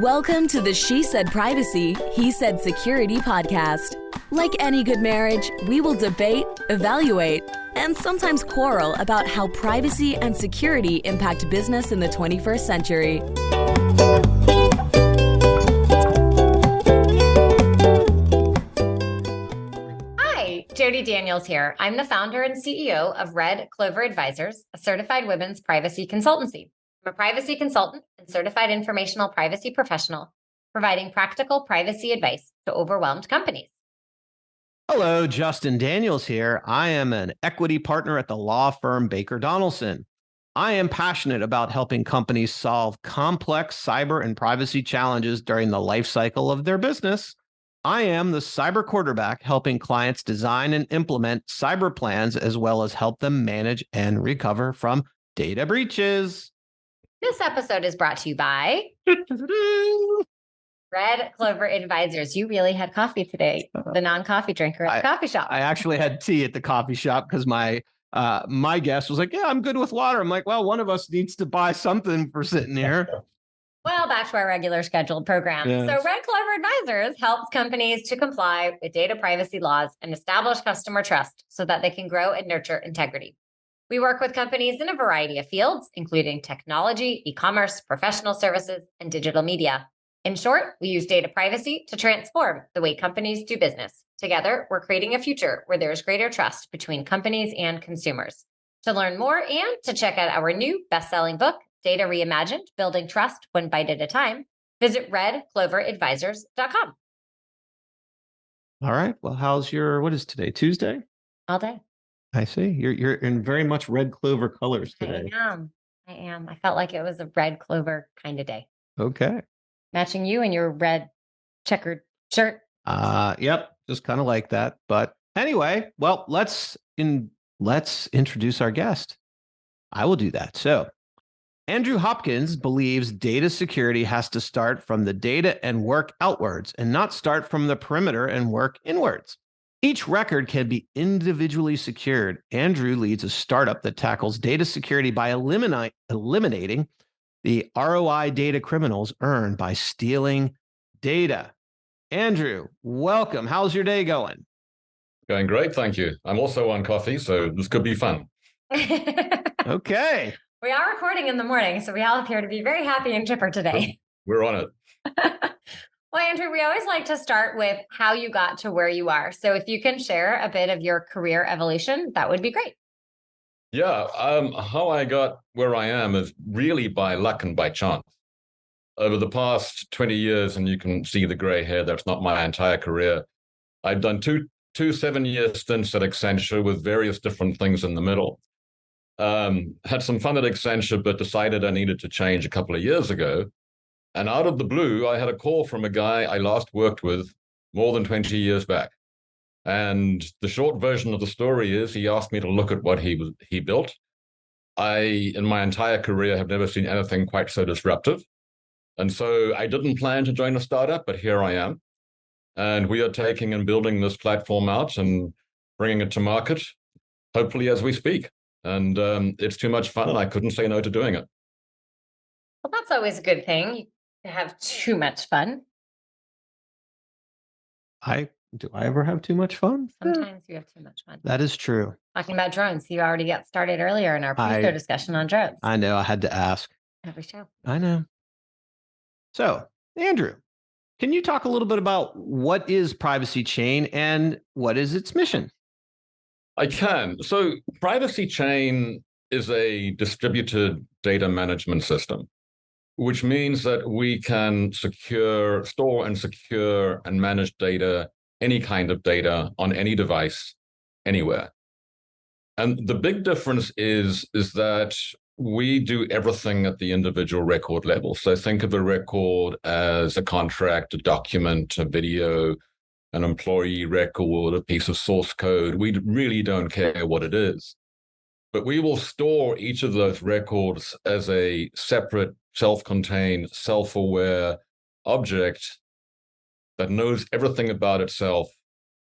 Welcome to the She Said Privacy, He Said Security podcast. Like any good marriage, we will debate, evaluate, and sometimes quarrel about how privacy and security impact business in the 21st century. Hi, Jody Daniels here. I'm the founder and CEO of Clover Advisors, a certified women's privacy consultancy. I'm a privacy consultant and certified informational privacy professional, providing practical privacy advice to overwhelmed companies. Hello, Justin Daniels here. I am an equity partner at the law firm Baker Donaldson. I am passionate about helping companies solve complex cyber and privacy challenges during the life cycle of their business. I am the cyber quarterback, helping clients design and implement cyber plans, as well as help them manage and recover from data breaches. This episode is brought to you by Clover Advisors. You really had coffee today, the non-coffee drinker at the coffee shop. I actually had tea at the coffee shop because my guest was like, yeah, I'm good with water. I'm like, well, one of us needs to buy something for sitting here. Well, back to our regular scheduled program. Yes. So Clover Advisors helps companies to comply with data privacy laws and establish customer trust so that they can grow and nurture integrity. We work with companies in a variety of fields, including technology, e-commerce, professional services, and digital media. In short, we use data privacy to transform the way companies do business. Together, we're creating a future where there is greater trust between companies and consumers. To learn more and to check out our new best-selling book, Data Reimagined, Building Trust One Bite at a Time, visit redcloveradvisors.com. All right. Well, what is today? Tuesday? All day. I see. You're in very much red clover colors today. I am. I felt like it was a red clover kind of day. Okay. Matching you and your red checkered shirt. Yep. Just kind of like that. But anyway, well, let's introduce our guest. I will do that. So Andrew Hopkins believes data security has to start from the data and work outwards and not start from the perimeter and work inwards. Each record can be individually secured. Andrew leads a startup that tackles data security by eliminating the ROI data criminals earn by stealing data. Andrew, welcome. How's your day going? Going great, thank you. I'm also on coffee, so this could be fun. Okay. We are recording in the morning, so we all appear to be very happy and chipper today. We're on it. Well, Andrew, we always like to start with how you got to where you are. So if you can share a bit of your career evolution, that would be great. Yeah, how I got where I am is really by luck and by chance. Over the past 20 years, and you can see the gray hair, that's not my entire career. I've done two 7-year stints at Accenture with various different things in the middle. Had some fun at Accenture, but decided I needed to change a couple of years ago. And out of the blue, I had a call from a guy I last worked with more than 20 years back. And the short version of the story is he asked me to look at what he built. I, in my entire career, have never seen anything quite so disruptive. And so I didn't plan to join a startup, but here I am. And we are taking and building this platform out and bringing it to market, hopefully as we speak. And it's too much fun, and I couldn't say no to doing it. Well, that's always a good thing, to have too much fun. Do I ever have too much fun? Sometimes you have too much fun. That is true. Talking about drones, you already got started earlier in our pre-show discussion on drones. I know. I had to ask. Every show. I know. So, Andrew, can you talk a little bit about what is PrivacyChain and what is its mission? I can. So PrivacyChain is a distributed data management system, which means that we can store and secure and manage data, any kind of data on any device, anywhere. And the big difference is that we do everything at the individual record level. So think of a record as a contract, a document, a video, an employee record, a piece of source code. We really don't care what it is. But we will store each of those records as a separate, self-contained, self-aware object that knows everything about itself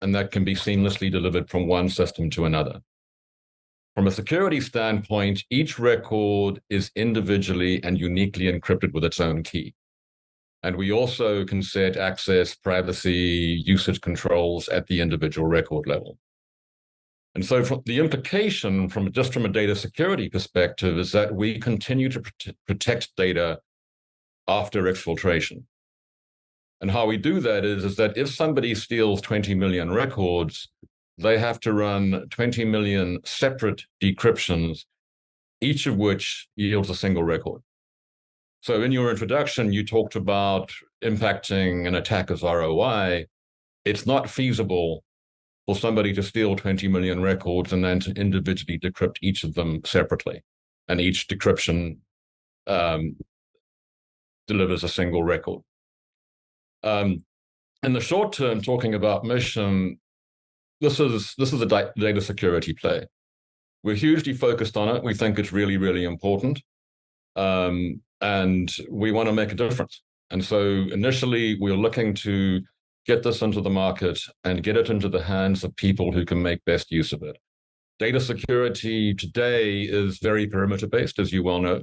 and that can be seamlessly delivered from one system to another. From a security standpoint, each record is individually and uniquely encrypted with its own key. And we also can set access, privacy, usage controls at the individual record level. And so the implication from a data security perspective is that we continue to protect data after exfiltration. And how we do that is that if somebody steals 20 million records, they have to run 20 million separate decryptions, each of which yields a single record. So in your introduction, you talked about impacting an attacker's ROI. It's not feasible for somebody to steal 20 million records and then to individually decrypt each of them separately. And each decryption delivers a single record. In the short term, talking about mission, this is a data security play. We're hugely focused on it. We think it's really, really important. And we want to make a difference. And so initially, we're looking to get this into the market and get it into the hands of people who can make best use of it. Data security today is very perimeter-based, as you well know.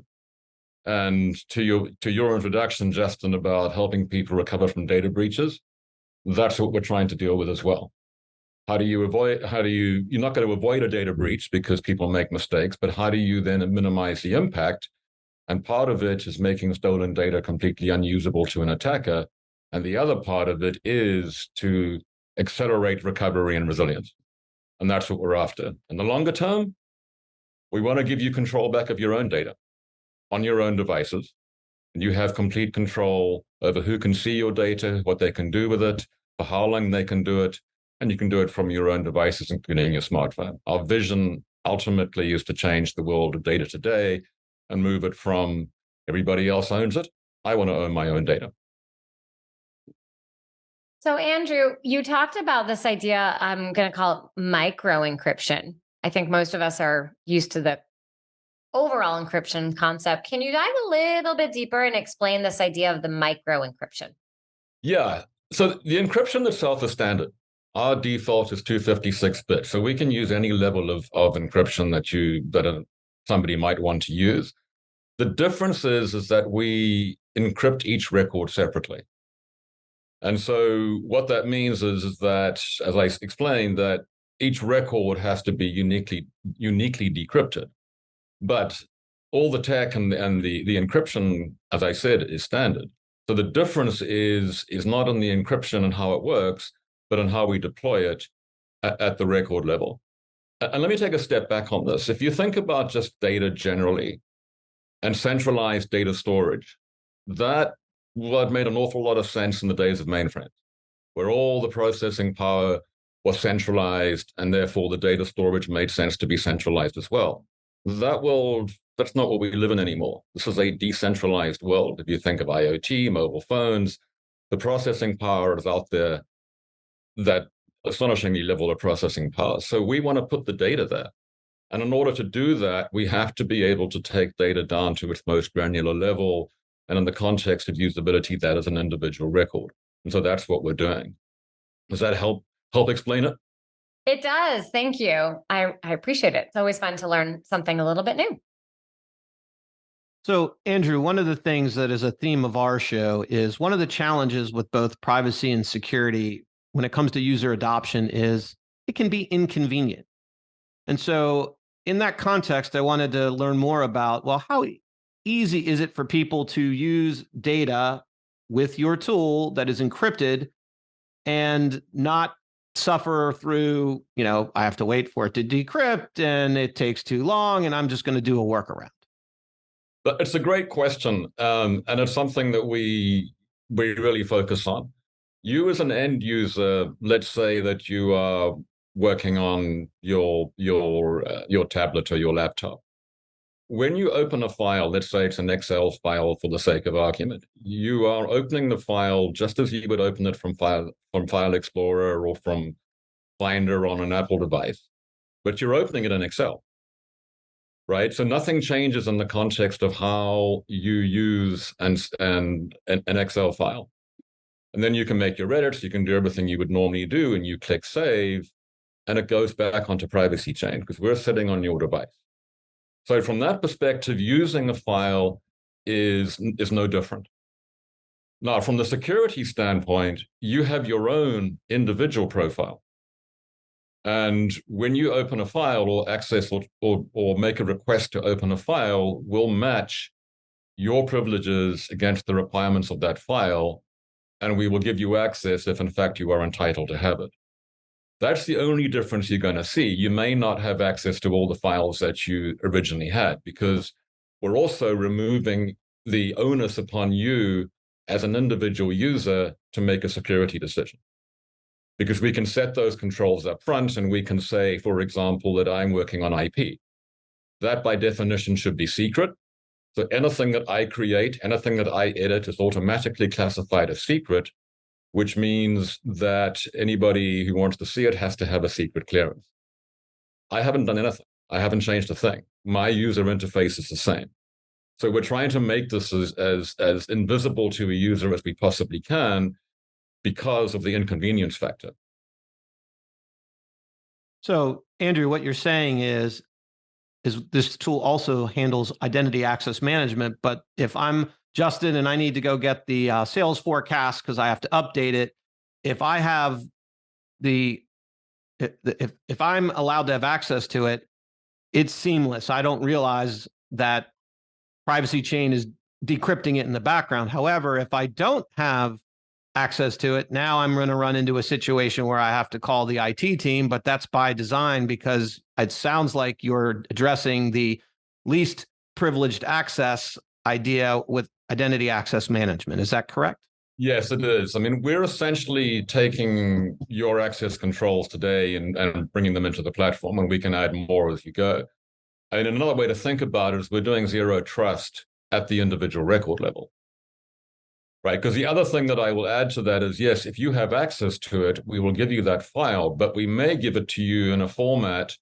And to your introduction, Justin, about helping people recover from data breaches, that's what we're trying to deal with as well. You're not going to avoid a data breach because people make mistakes, but how do you then minimize the impact? And part of it is making stolen data completely unusable to an attacker. And the other part of it is to accelerate recovery and resilience. And that's what we're after. In the longer term, we want to give you control back of your own data on your own devices. And you have complete control over who can see your data, what they can do with it, for how long they can do it. And you can do it from your own devices, including your smartphone. Our vision ultimately is to change the world of data today and move it from everybody else owns it. I want to own my own data. So Andrew, you talked about this idea, I'm going to call it micro encryption. I think most of us are used to the overall encryption concept. Can you dive a little bit deeper and explain this idea of the micro encryption? Yeah. So the encryption itself is standard. Our default is 256 bits. So we can use any level of encryption that somebody might want to use. The difference is that we encrypt each record separately. And so what that means is that, as I explained, that each record has to be uniquely decrypted. But all the tech and the encryption, as I said, is standard. So the difference is not on the encryption and how it works, but on how we deploy it at the record level. And let me take a step back on this. If you think about just data generally and centralized data storage, that made an awful lot of sense in the days of mainframes, where all the processing power was centralized, and therefore the data storage made sense to be centralized as well. That world, that's not what we live in anymore. This is a decentralized world. If you think of IoT, mobile phones, the processing power is out there, that astonishingly level of processing power. So we want to put the data there. And in order to do that, we have to be able to take data down to its most granular level. And in the context of usability, that is an individual record. And so that's what we're doing. Does that help explain it? It does. Thank you. I appreciate it. It's always fun to learn something a little bit new. So, Andrew, one of the things that is a theme of our show is one of the challenges with both privacy and security when it comes to user adoption is it can be inconvenient. And so in that context, I wanted to learn more about, well, how easy is it for people to use data with your tool that is encrypted and not suffer through, I have to wait for it to decrypt and it takes too long and I'm just going to do a workaround? But it's a great question. And it's something that we really focus on. You as an end user, let's say that you are working on your tablet or your laptop. When you open a file, let's say it's an Excel file for the sake of argument, you are opening the file just as you would open it from File Explorer or from Finder on an Apple device, but you're opening it in Excel, right? So nothing changes in the context of how you use an Excel file. And then you can make your edits, you can do everything you would normally do, and you click save, and it goes back onto PrivacyChain because we're sitting on your device. So from that perspective, using a file is no different. Now, from the security standpoint, you have your own individual profile. And when you open a file or access or make a request to open a file, we'll match your privileges against the requirements of that file, and we will give you access if, in fact, you are entitled to have it. That's the only difference you're going to see. You may not have access to all the files that you originally had, because we're also removing the onus upon you as an individual user to make a security decision. Because we can set those controls up front, and we can say, for example, that I'm working on IP. That by definition should be secret. So anything that I create, anything that I edit is automatically classified as secret, which means that anybody who wants to see it has to have a secret clearance. I haven't done anything. I haven't changed a thing. My user interface is the same. So we're trying to make this as invisible to a user as we possibly can because of the inconvenience factor. So, Andrew, what you're saying is this tool also handles identity access management, but if I'm Justin and I need to go get the sales forecast because I have to update it, if I have if I'm allowed to have access to it, it's seamless. I don't realize that PrivacyChain is decrypting it in the background. However, if I don't have access to it, now I'm going to run into a situation where I have to call the IT team, but that's by design because it sounds like you're addressing the least privileged access idea with identity access management. Is that correct? Yes, it is. I mean, we're essentially taking your access controls today and bringing them into the platform, and we can add more as you go. And another way to think about it is we're doing zero trust at the individual record level. Right, because the other thing that I will add to that is, yes, if you have access to it, we will give you that file, but we may give it to you in a format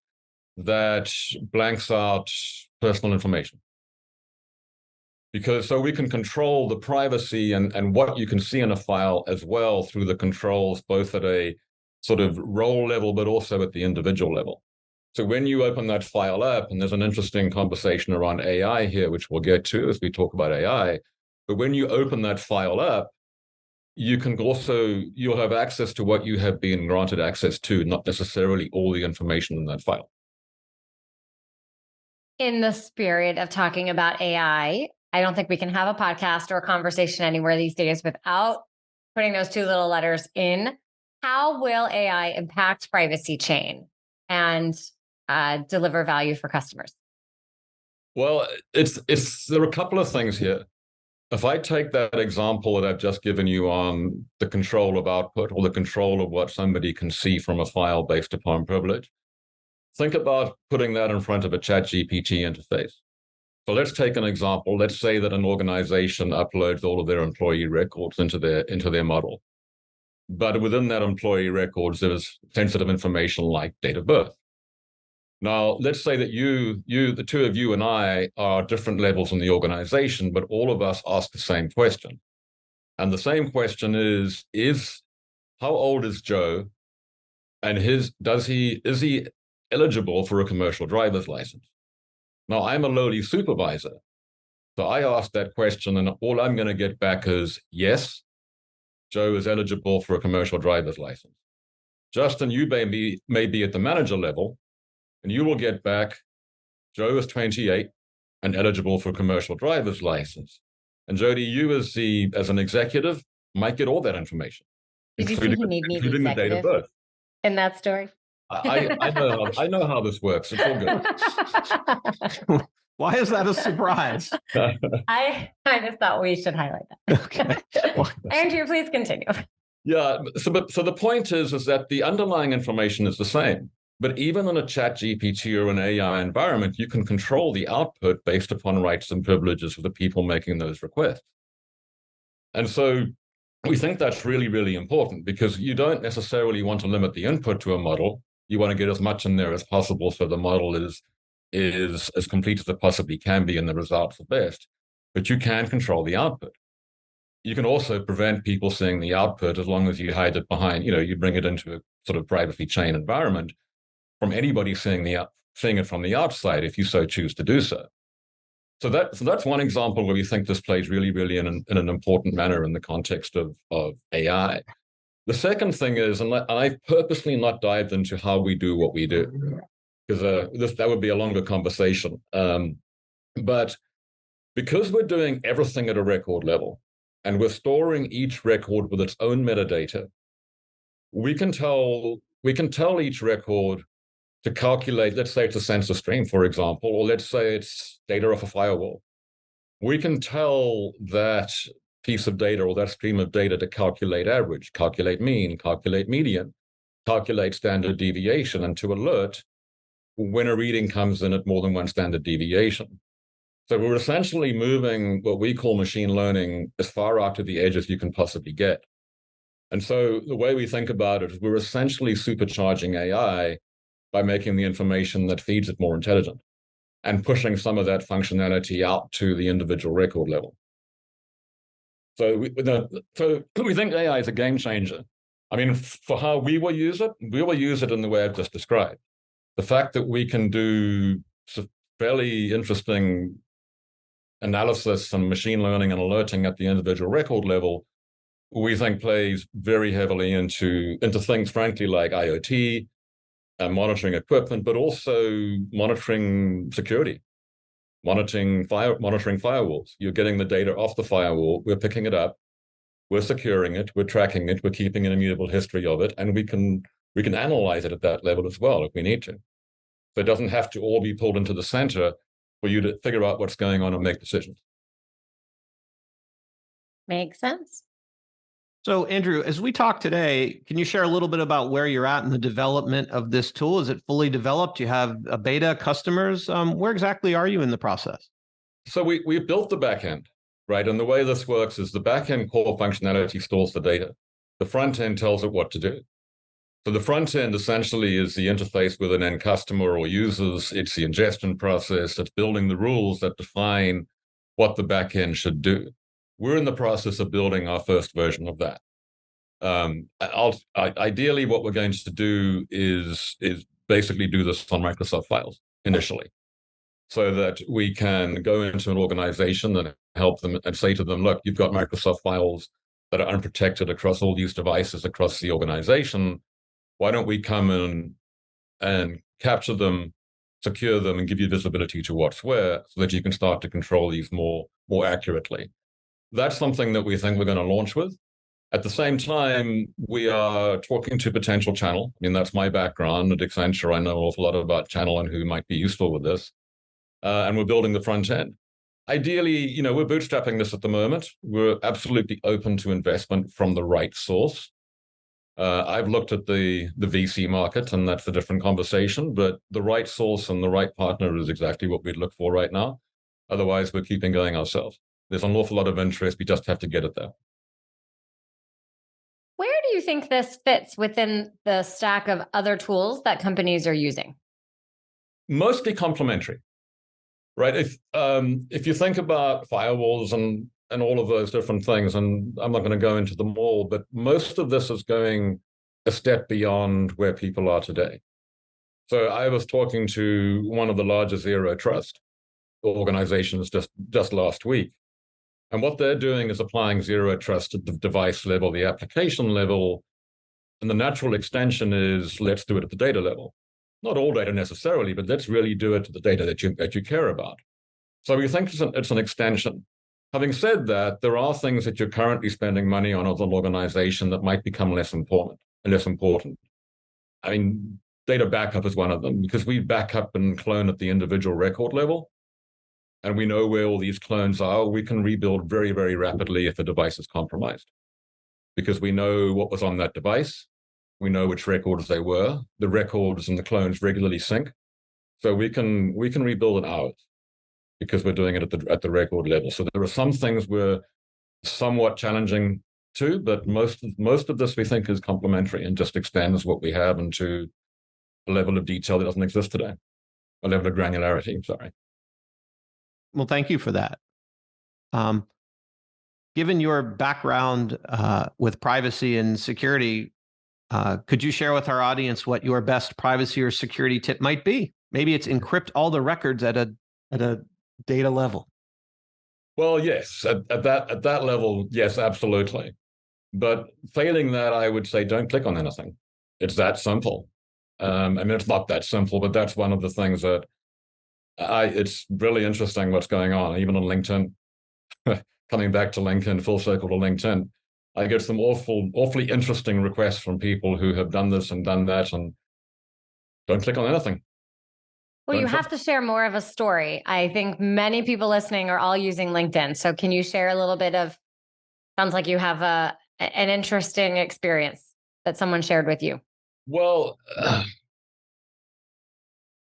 that blanks out personal information. Because so we can control the privacy and what you can see in a file as well through the controls, both at a sort of role level, but also at the individual level. So when you open that file up, and there's an interesting conversation around AI here, which we'll get to as we talk about AI, but when you open that file up, you can also, you'll have access to what you have been granted access to, not necessarily all the information in that file. In the spirit of talking about AI, I don't think we can have a podcast or a conversation anywhere these days without putting those two little letters in. How will AI impact PrivacyChain and deliver value for customers? Well, there are a couple of things here. If I take that example that I've just given you on the control of output or the control of what somebody can see from a file based upon privilege, think about putting that in front of a ChatGPT interface. So let's take an example. Let's say that an organization uploads all of their employee records into their model. But within that employee records, there's sensitive information like date of birth. Now, let's say that the two of you and I are different levels in the organization, but all of us ask the same question. And the same question is how old is Joe? And is he eligible for a commercial driver's license? Now, I'm a lowly supervisor. So I ask that question, and all I'm going to get back is, yes, Joe is eligible for a commercial driver's license. Justin, you may be at the manager level, and you will get back, Joe is 28 and eligible for a commercial driver's license. And Jody, you as an executive might get all that information, including the date of birth. In that story? I know how this works. It's all good. Why is that a surprise? I just thought we should highlight that. Okay. Andrew, please continue. Yeah. So the point is that the underlying information is the same. But even in a ChatGPT or an AI environment, you can control the output based upon rights and privileges of the people making those requests. And so we think that's really, really important because you don't necessarily want to limit the input to a model. You want to get as much in there as possible so the model is as complete as it possibly can be and the results are best. But you can control the output. You can also prevent people seeing the output as long as you hide it behind, you bring it into a sort of PrivacyChain environment from anybody seeing it from the outside if you so choose to do so. So that's one example where we think this plays really, really in an important manner in the context of AI. The second thing is, and I've purposely not dived into how we do what we do, because that would be a longer conversation. But because we're doing everything at a record level, and we're storing each record with its own metadata, we can tell each record to calculate, let's say it's a sensor stream, for example, or let's say it's data off a firewall. We can tell that piece of data or that stream of data to calculate average, calculate mean, calculate median, calculate standard deviation, and to alert when a reading comes in at more than one standard deviation. So we're essentially moving what we call machine learning as far out to the edge as you can possibly get. And so the way we think about it is we're essentially supercharging AI by making the information that feeds it more intelligent and pushing some of that functionality out to the individual record level. So we think AI is a game changer. I mean, for how we will use it in the way I've just described. The fact that we can do fairly interesting analysis and machine learning and alerting at the individual record level, we think plays very heavily into things, frankly, like IoT, monitoring equipment, but also monitoring security, monitoring firewalls. You're getting the data off the firewall, we're picking it up, we're securing it, we're tracking it, we're keeping an immutable history of it, and we can analyze it at that level as well if we need to. So it doesn't have to all be pulled into the center for you to figure out what's going on and make decisions. Makes sense. So, Andrew, as we talk today, can you share a little bit about where you're at in the development of this tool? Is it fully developed? Do you have a beta customers? Where exactly are you in the process? So we built the backend, right? And the way this works is the backend core functionality stores the data. The front end tells it what to do. So the front end essentially is the interface with an end customer or users. It's the ingestion process. It's building the rules that define what the backend should do. We're in the process of building our first version of that. Ideally, what we're going to do is basically do this on Microsoft files initially, so that we can go into an organization and help them and say to them, look, you've got Microsoft files that are unprotected across all these devices across the organization. Why don't we come in and capture them, secure them, and give you visibility to what's where, so that you can start to control these more accurately. That's something that we think we're going to launch with. At the same time, we are talking to potential channel. I mean, that's my background at Accenture. I know an awful lot about channel and who might be useful with this. And we're building the front end. Ideally, we're bootstrapping this at the moment. We're absolutely open to investment from the right source. I've looked at the VC market, and that's a different conversation, but the right source and the right partner is exactly what we'd look for right now. Otherwise, we're keeping going ourselves. There's an awful lot of interest. We just have to get it there. Where do you think this fits within the stack of other tools that companies are using? Mostly complementary, right? If you think about firewalls and all of those different things, and I'm not going to go into them all, but most of this is going a step beyond where people are today. So I was talking to one of the largest zero trust organizations just last week. And what they're doing is applying zero trust at the device level, the application level. And the natural extension is, let's do it at the data level. Not all data necessarily, but let's really do it to the data that you care about. So we think it's an extension. Having said that, there are things that you're currently spending money on as an organization that might become less important. I mean, data backup is one of them, because we back up and clone at the individual record level. And we know where all these clones are. We can rebuild very, very rapidly if a device is compromised, because we know what was on that device. We know which records they were. The records and the clones regularly sync. So we can rebuild in hours, because we're doing it at the record level. So there are some things we're somewhat challenging too, but most of this we think is complementary and just extends what we have into a level of detail that doesn't exist today, a level of granularity, sorry. Well, thank you for that. Given your background with privacy and security, could you share with our audience what your best privacy or security tip might be? Maybe it's encrypt all the records at a data level? Well, yes, at that level, yes, absolutely. But failing that, I would say don't click on anything. It's that simple. I mean, it's not that simple, but that's one of the things that it's really interesting what's going on, even on LinkedIn. Coming back to LinkedIn, full circle to LinkedIn, I get some awfully interesting requests from people who have done this and done that, and don't click on anything. Well, you have to share more of a story. I think many people listening are all using LinkedIn. So can you share a little bit of, sounds like you have an interesting experience that someone shared with you. Well,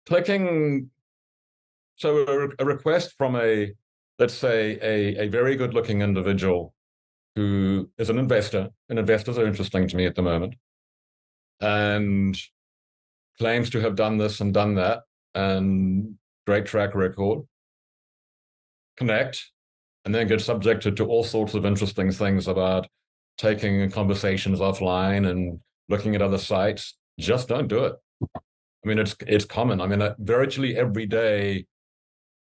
clicking, so a request from let's say a very good looking individual who is an investor, and investors are interesting to me at the moment, and claims to have done this and done that, and great track record, connect, and then get subjected to all sorts of interesting things about taking conversations offline and looking at other sites. Just don't do it. I mean, it's common. I mean, virtually every day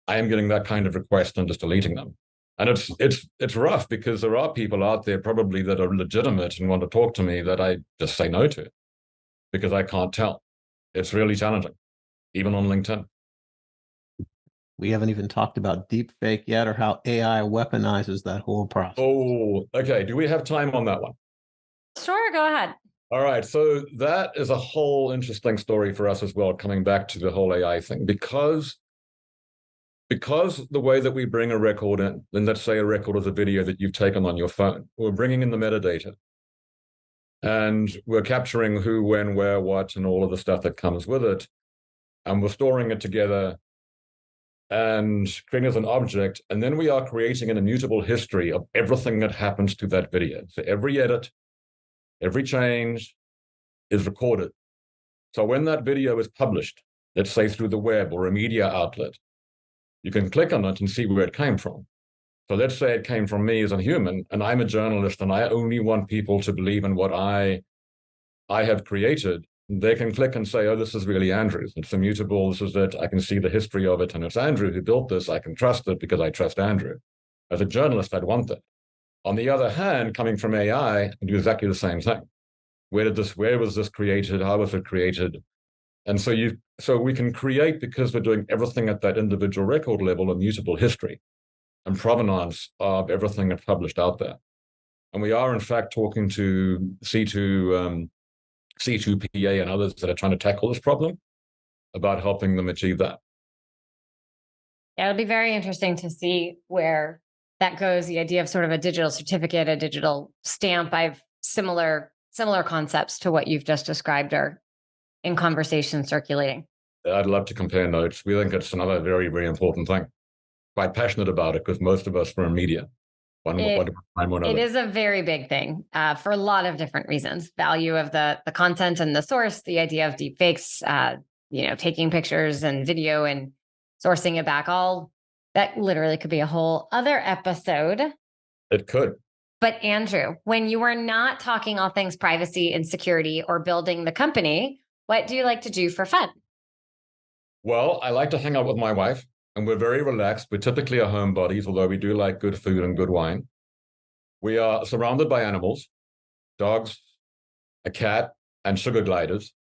I am getting that kind of request and just deleting them. And it's rough because there are people out there probably that are legitimate and want to talk to me that I just say no to because I can't tell. It's really challenging, even on LinkedIn. We haven't even talked about deep fake yet, or how AI weaponizes that whole process. Oh, okay. Do we have time on that one? Sure, go ahead. All right. So that is a whole interesting story for us as well, coming back to the whole AI thing, because the way that we bring a record in, and let's say a record is a video that you've taken on your phone, we're bringing in the metadata. And we're capturing who, when, where, what, and all of the stuff that comes with it. And we're storing it together and creating as an object. And then we are creating an immutable history of everything that happens to that video. So every edit, every change is recorded. So when that video is published, let's say through the web or a media outlet, you can click on it and see where it came from. So let's say it came from me as a human, and I'm a journalist, and I only want people to believe in what I have created. They can click and say, oh, this is really Andrew's. It's immutable. This is it. I can see the history of it, and it's Andrew who built this. I can trust it because I trust Andrew. As a journalist, I'd want that. On the other hand, coming from AI, I can do exactly the same thing. Where was this created? How was it created? And so we can create, because we're doing everything at that individual record level, a mutable history and provenance of everything that's published out there. And we are, in fact, talking to C2PA and others that are trying to tackle this problem about helping them achieve that. Yeah, it'll be very interesting to see where that goes. The idea of sort of a digital certificate, a digital stamp. I've similar concepts to what you've just described are in conversation circulating. I'd love to compare notes. We think it's another very, very important thing. Quite passionate about it because most of us are in media. It is a very big thing for a lot of different reasons. Value of the content and the source, the idea of deep fakes, taking pictures and video and sourcing it back, all that literally could be a whole other episode. It could. But Andrew, when you are not talking all things privacy and security or building the company, what do you like to do for fun? Well, I like to hang out with my wife. And we're very relaxed. We're typically a homebodies, although we do like good food and good wine. We are surrounded by animals, dogs, a cat, and sugar gliders.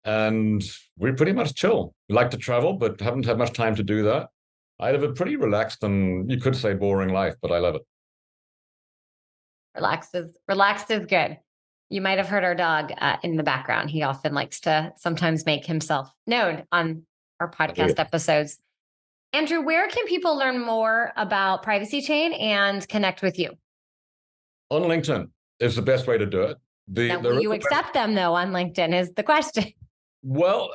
And we pretty much chill. We like to travel, but haven't had much time to do that. I have a pretty relaxed and, you could say, boring life, but I love it. Relaxed is good. You might have heard our dog in the background. He often likes to sometimes make himself known on our podcast episodes. Andrew, where can people learn more about PrivacyChain and connect with you? On LinkedIn is the best way to do it. Will you accept them, though, on LinkedIn is the question. Well,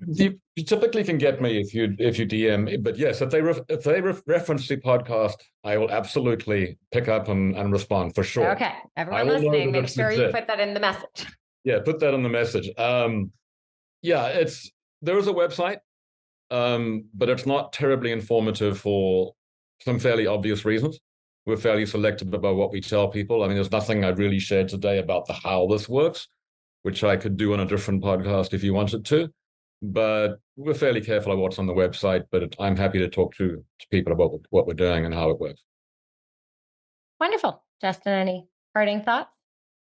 you typically can get me if you DM me, but yes, if they reference the podcast, I will absolutely pick up and respond for sure. Okay, everyone listening, make sure you put that in the message. Yeah, put that in the message. There is a website. But it's not terribly informative for some fairly obvious reasons. We're fairly selective about what we tell people. I mean, there's nothing I've really shared today about how this works, which I could do on a different podcast if you wanted to. but we're fairly careful of what's on the website, but I'm happy to talk to people about what we're doing and how it works. Wonderful. Justin, any parting thoughts?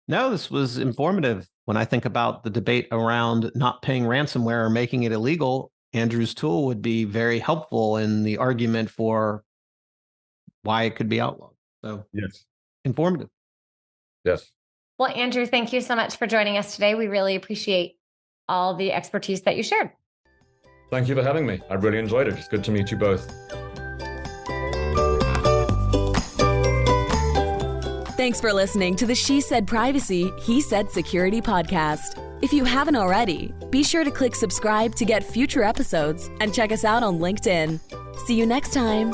No, this was informative. When I think about the debate around not paying ransomware or making it illegal, Andrew's tool would be very helpful in the argument for why it could be outlawed. So, yes, informative. Yes. Well, Andrew, thank you so much for joining us today. We really appreciate all the expertise that you shared. Thank you for having me. I really enjoyed it. It's good to meet you both. Thanks for listening to the She Said Privacy, He Said Security podcast. If you haven't already, be sure to click subscribe to get future episodes and check us out on LinkedIn. See you next time.